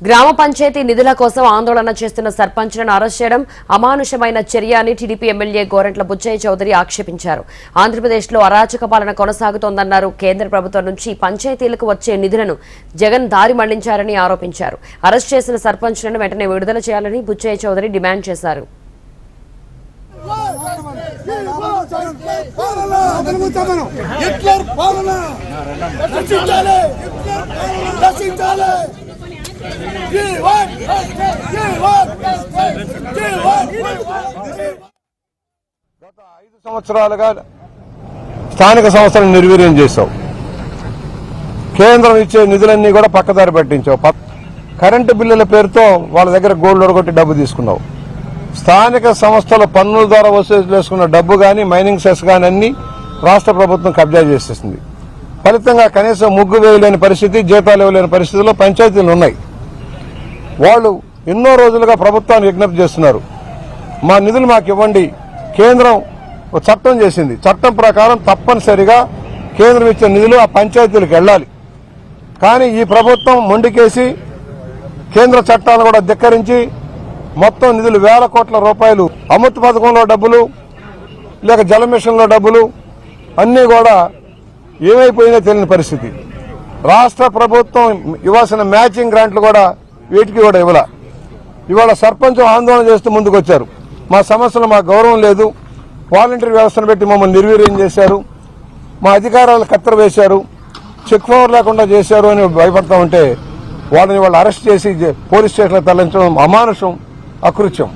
గ్రామ పంచాయతీ నిధుల కోసం ఆందోళన చేస్తున్న సర్పంచ్లను అరెస్ట్ చేయడం అమానుషమైన చర్య అని టీడీపీ ఎమ్మెల్యే గోరంట్ల బుచ్చయ్య చౌదరి ఆక్షేపించారు. ఆంధ్రప్రదేశ్లో అరాచక పాలన కొనసాగుతోందన్నారు. కేంద్ర ప్రభుత్వం నుంచి పంచాయతీలకు వచ్చే నిధులను జగన్ దారి మళ్లించారని ఆరోపించారు. అరెస్ట్ చేసిన సర్పంచ్లను వెంటనే విడుదల చేయాలని బుచ్చయ్య చౌదరి డిమాండ్ చేశారు. గత 5 సంవత్సరాలుగా స్థానిక సంస్థలను నిర్వీర్యం చేశావు. కేంద్రం ఇచ్చే నిధులన్నీ కూడా పక్కదారి పట్టించావు. కరెంటు బిల్లుల పేరుతో వాళ్ళ దగ్గర గోల్డ్ ఒడగొట్టి డబ్బు తీసుకున్నావు. స్థానిక సంస్థల పన్నుల ద్వారా వసూలు చేసుకున్న డబ్బు కానీ మైనింగ్ సెస్ కానీ అన్ని రాష్ట్ర ప్రభుత్వం కబ్జా చేసేసింది. ఫలితంగా కనీసం ముగ్గు వేయలేని పరిస్థితి, జీతాలు ఇవ్వలేని పరిస్థితుల్లో పంచాయతీలు ఉన్నాయి. వాళ్ళు ఎన్నో రోజులుగా ప్రభుత్వాన్ని విజ్ఞప్తి చేస్తున్నారు, మా నిధులు మాకు ఇవ్వండి. కేంద్రం ఒక చట్టం చేసింది. చట్టం ప్రకారం తప్పనిసరిగా కేంద్రం ఇచ్చే నిధులు ఆ పంచాయతీలకు వెళ్ళాలి. కానీ ఈ ప్రభుత్వం మొండికేసి కేంద్ర చట్టాలను కూడా ధిక్కరించి మొత్తం నిధులు వేల కోట్ల రూపాయలు అమృత్ పథకంలో డబ్బులు, లేక జల మిషన్లో డబ్బులు అన్నీ కూడా ఏమైపోయినా తెలియని పరిస్థితి. రాష్ట్ర ప్రభుత్వం ఇవ్వాల్సిన మ్యాచింగ్ గ్రాంట్లు కూడా వీటికి కూడా ఇవ్వాల. ఇవాళ సర్పంచ్ ఆందోళన చేస్తూ ముందుకు వచ్చారు. మా సమస్యలు మాకు గౌరవం లేదు, వాలంటరీ వ్యవస్థను పెట్టి మమ్మల్ని నిర్వీర్యం చేశారు, మా అధికారాలు కత్తెర వేశారు, చెక్ పవర్ లేకుండా చేశారు అని భయపడతా ఉంటే వాళ్ళని వాళ్ళు అరెస్ట్ చేసి పోలీస్ స్టేషన్లో తరలించడం అమానుషం, అకృత్యం.